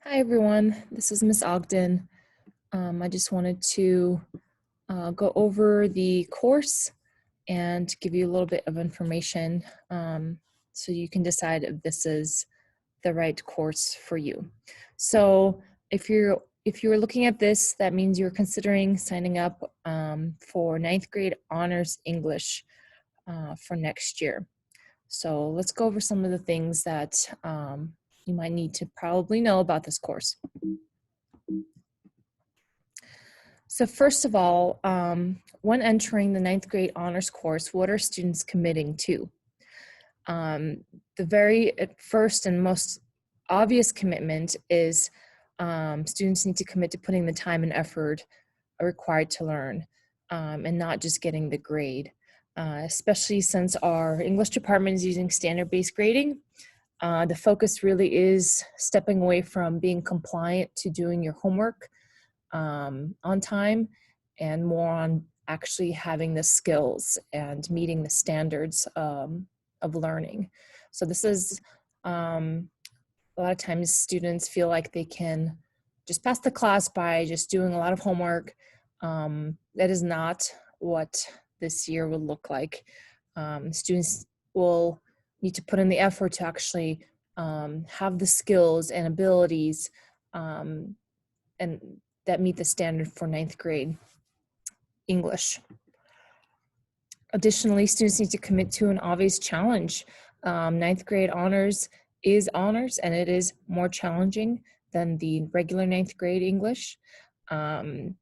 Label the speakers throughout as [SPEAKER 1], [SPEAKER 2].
[SPEAKER 1] Hi everyone, this is Miss Ogden. I just wanted to go over the course and give you a little bit of information so you can decide if this is the right course for you. So if you're looking at this, that means you're considering signing up for ninth grade honors English for next year. So let's go over some of the things that you might need to probably know about this course. So first of all, when entering the ninth grade honors course, what are students committing to? The very first and most obvious commitment is students need to commit to putting the time and effort required to learn and not just getting the grade. Especially since our English department is using standard-based grading, the focus really is stepping away from being compliant to doing your homework on time and more on actually having the skills and meeting the standards of learning. So this is a lot of times students feel like they can just pass the class by just doing a lot of homework. That is not what this year will look like. Students will need to put in the effort to actually have the skills and abilities and that meet the standard for ninth grade English. Additionally, students need to commit to an obvious challenge. Ninth grade honors is honors, and it is more challenging than the regular ninth grade English. A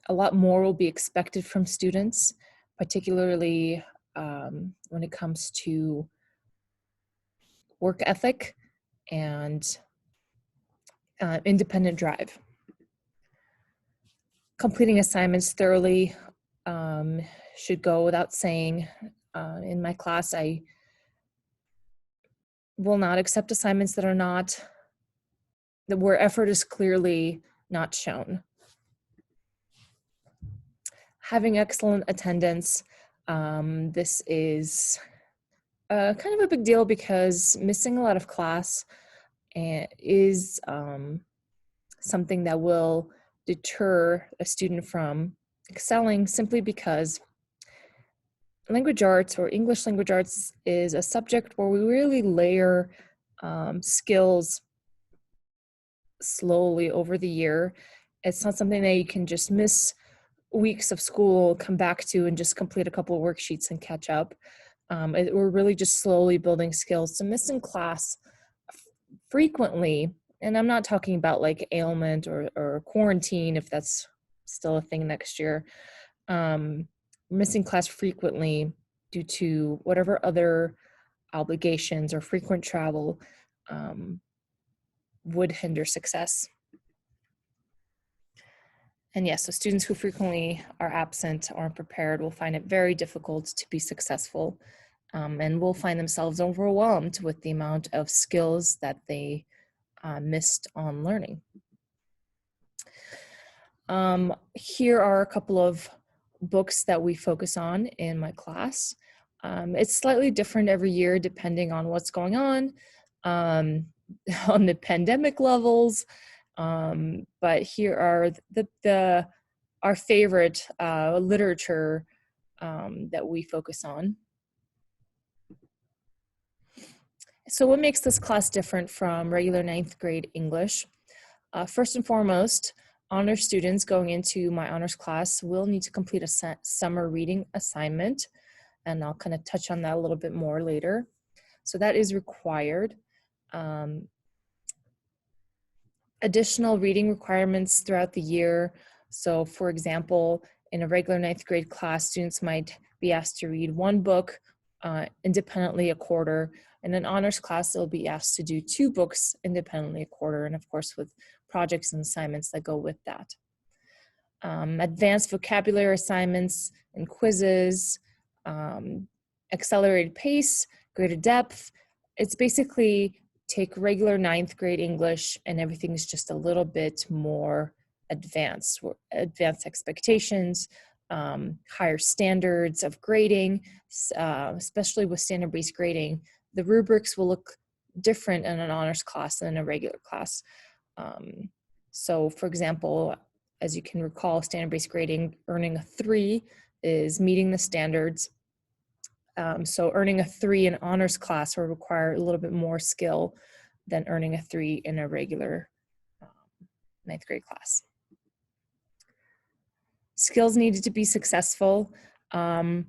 [SPEAKER 1] lot more will be expected from students, particularly when it comes to work ethic and independent drive. Completing assignments thoroughly should go without saying. In my class, I will not accept assignments that are not, where effort is clearly not shown. Having excellent attendance, this is kind of a big deal because missing a lot of class is something that will deter a student from excelling, simply because language arts or English language arts is a subject where we really layer skills slowly over the year. It's not something that you can just miss weeks of school, come back to, and just complete a couple of worksheets and catch up. We're really just slowly building skills. So missing class frequently, and I'm not talking about like ailment or quarantine, if that's still a thing next year, missing class frequently due to whatever other obligations or frequent travel would hinder success. And yes, so students who frequently are absent or unprepared will find it very difficult to be successful and will find themselves overwhelmed with the amount of skills that they missed on learning. Here are a couple of books that we focus on in my class. It's slightly different every year depending on what's going on the pandemic levels, but here are our favorite literature that we focus on. So what makes this class different from regular ninth grade English? First and foremost, honor students going into my honors class will need to complete a summer reading assignment, and I'll kind of touch on that a little bit more later. So that is required. Additional reading requirements throughout the year. So for example, in a regular ninth grade class, students might be asked to read one book independently a quarter. In an honors class, they'll be asked to do 2 books independently a quarter, and of course with projects and assignments that go with that. Advanced vocabulary assignments and quizzes, accelerated pace, greater depth. It's basically take regular ninth grade English and everything's just a little bit more advanced expectations, higher standards of grading, especially with standard-based grading. The rubrics will look different in an honors class than in a regular class. So for example, as you can recall, standard-based grading, earning a 3 is meeting the standards. So earning a 3 in honors class will require a little bit more skill than earning a 3 in a regular ninth grade class. Skills needed to be successful. And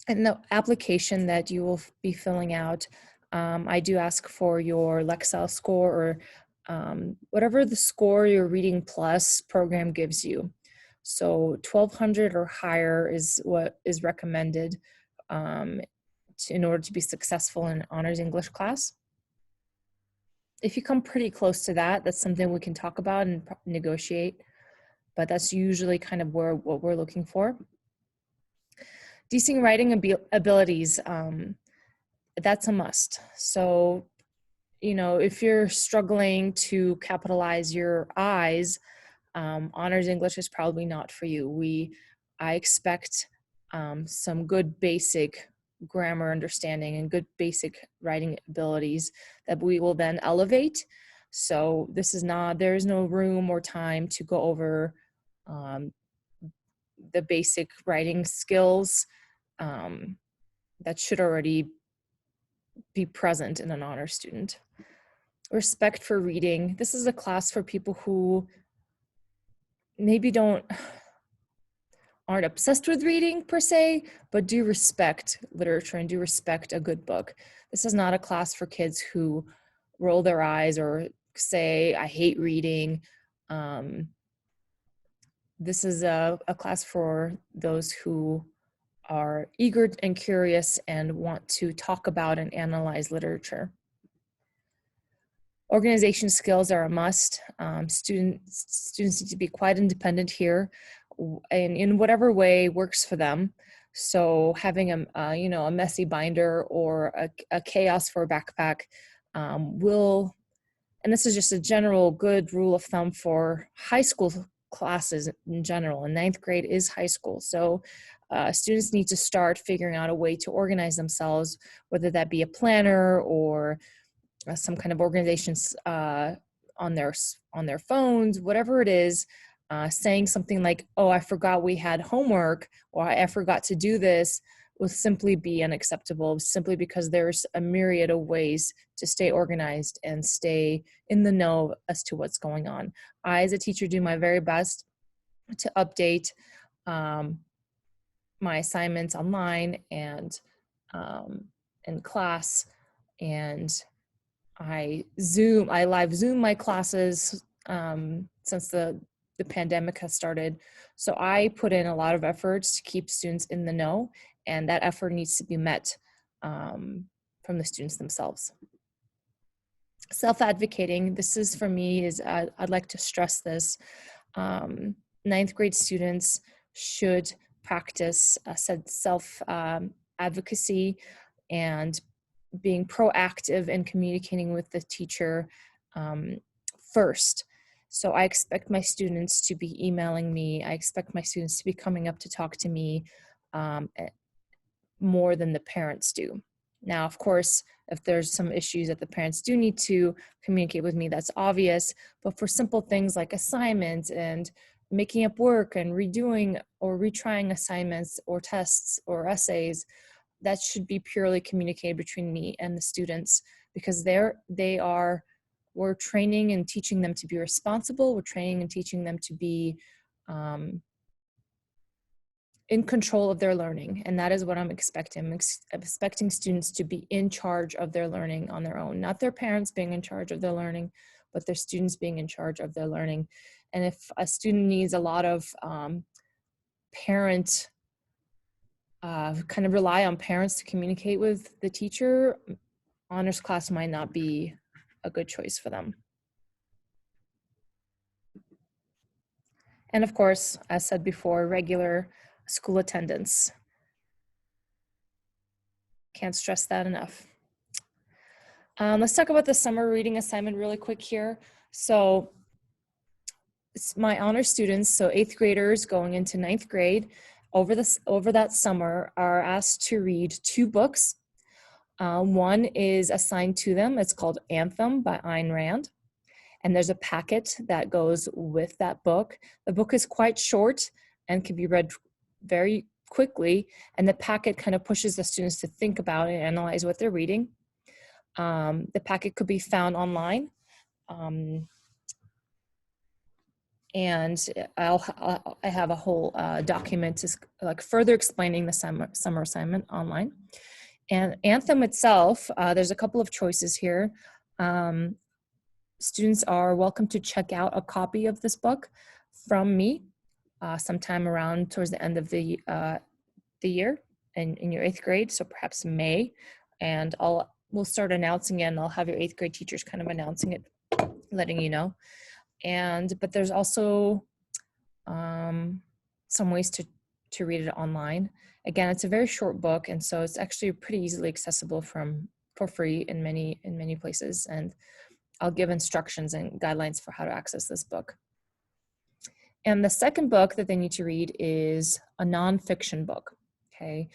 [SPEAKER 1] the application that you will be filling out, I do ask for your Lexile score or whatever the score your Reading Plus program gives you. So 1200 or higher is what is recommended in order to be successful in honors English class. If you come pretty close to that, that's something we can talk about and negotiate, but that's usually kind of what we're looking for. Decent writing abilities, that's a must. So, you know, if you're struggling to capitalize your I's, honors English is probably not for you. I expect some good basic grammar understanding and good basic writing abilities that we will then elevate. So there is no room or time to go over the basic writing skills that should already be present in an honor student. Respect for reading. This is a class for people who maybe aren't obsessed with reading per se, but do respect literature and do respect a good book. This is not a class for kids who roll their eyes or say, I hate reading. This is a class for those who are eager and curious and want to talk about and analyze literature. Organization skills are a must. Students need to be quite independent here, and in whatever way works for them. So having a messy binder or a chaos for a backpack and this is just a general good rule of thumb for high school classes in general, and ninth grade is high school. So students need to start figuring out a way to organize themselves, whether that be a planner or some kind of organizations on their phones, whatever it is. Saying something like, oh, I forgot we had homework, or I forgot to do this, will simply be unacceptable, simply because there's a myriad of ways to stay organized and stay in the know as to what's going on. I, as a teacher, do my very best to update my assignments online and in class, and I live Zoom my classes since the pandemic has started. So I put in a lot of efforts to keep students in the know, and that effort needs to be met from the students themselves. Self-advocating, this is for me, I'd like to stress this. Ninth grade students should practice self-advocacy and being proactive in communicating with the teacher first. So I expect my students to be emailing me. I expect my students to be coming up to talk to me more than the parents do. Now, of course, if there's some issues that the parents do need to communicate with me, that's obvious. But for simple things like assignments and making up work and redoing or retrying assignments or tests or essays, that should be purely communicated between me and the students, because we're training and teaching them to be responsible. We're training and teaching them to be in control of their learning. And that is what I'm expecting. I'm expecting students to be in charge of their learning on their own, not their parents being in charge of their learning, but their students being in charge of their learning. And if a student needs a lot of kind of rely on parents to communicate with the teacher, honors class might not be a good choice for them. And of course, as said before, regular school attendance. Can't stress that enough. Let's talk about the summer reading assignment really quick here. So my honor students, so 8th graders going into 9th grade, over that summer are asked to read 2 books. One is assigned to them. It's called Anthem by Ayn Rand. And there's a packet that goes with that book. The book is quite short and can be read very quickly, and the packet kind of pushes the students to think about and analyze what they're reading. The packet could be found online. And I have a whole document like further explaining the summer assignment online. And Anthem itself, there's a couple of choices here. Students are welcome to check out a copy of this book from me sometime around towards the end of the year in your 8th grade, so perhaps May. And we'll start announcing it, and I'll have your 8th grade teachers kind of announcing it, letting you know. But there's also some ways to read it online. Again, it's a very short book, and so it's actually pretty easily accessible for free in many places. And I'll give instructions and guidelines for how to access this book. And the second book that they need to read is a nonfiction book. Okay,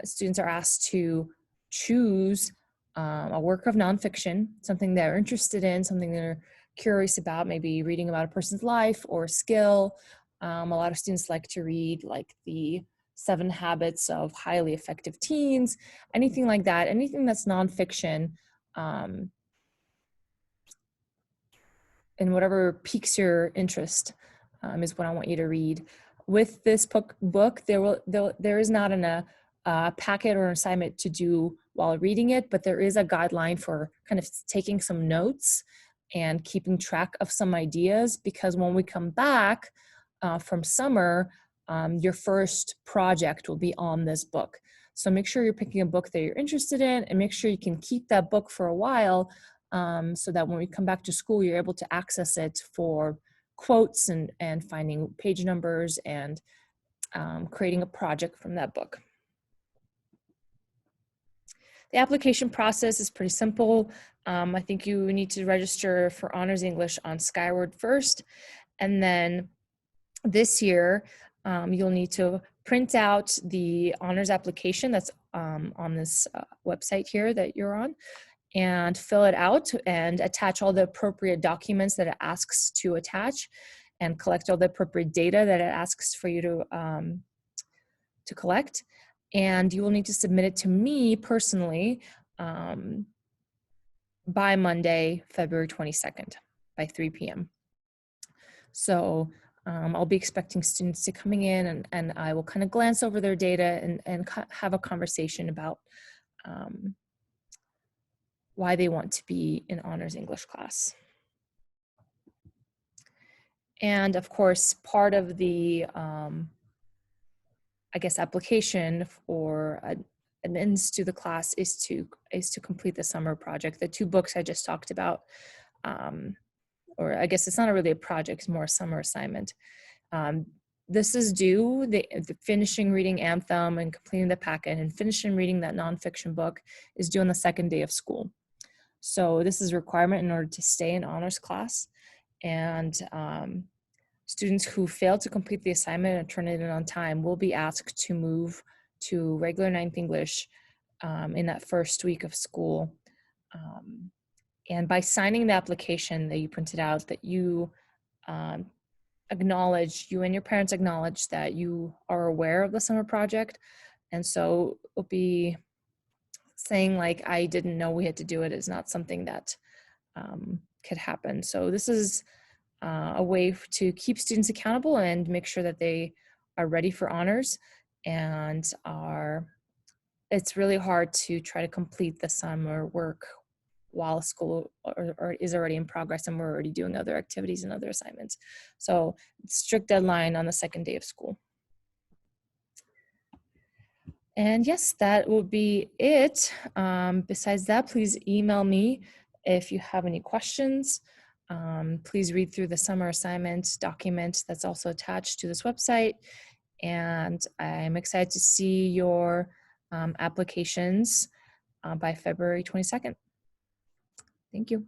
[SPEAKER 1] students are asked to choose a work of nonfiction, something they're interested in, something they're curious about, maybe reading about a person's life or skill. A lot of students like to read like the 7 Habits of Highly Effective Teens, anything like that, anything that's nonfiction, and whatever piques your interest is what I want you to read. With this book, there is not a packet or an assignment to do while reading it, but there is a guideline for kind of taking some notes and keeping track of some ideas, because when we come back from summer, your first project will be on this book. So make sure you're picking a book that you're interested in, and make sure you can keep that book for a while, so that when we come back to school, you're able to access it for quotes and finding page numbers and creating a project from that book. The application process is pretty simple. I think you need to register for Honors English on Skyward first, and then this year you'll need to print out the Honors application that's on this website here that you're on, and fill it out and attach all the appropriate documents that it asks to attach, and collect all the appropriate data that it asks for you to collect. And you will need to submit it to me personally by Monday, February 22nd by 3 p.m. So I'll be expecting students to coming in, and I will kind of glance over their data and have a conversation about why they want to be in Honors English class. And of course, part of the, I guess, application for admittance to the class is to complete the summer project. The 2 books I just talked about, or I guess it's not really a project, it's more a summer assignment. This is due, the finishing reading Anthem and completing the packet and finishing reading that nonfiction book is due on the 2nd day of school. So this is a requirement in order to stay in honors class. And students who fail to complete the assignment and turn it in on time will be asked to move to regular 9th English in that first week of school. And by signing the application that you printed out, that you acknowledge, you and your parents acknowledge that you are aware of the summer project. And so it'll be saying like, I didn't know we had to do it is not something that could happen. So this is a way to keep students accountable and make sure that they are ready for honors, and it's really hard to try to complete the summer work while school or is already in progress and we're already doing other activities and other assignments. So strict deadline on the 2nd day of school. And yes, that will be it. Besides that, please email me if you have any questions. Please read through the summer assignment document that's also attached to this website. And I'm excited to see your applications by February 22nd. Thank you.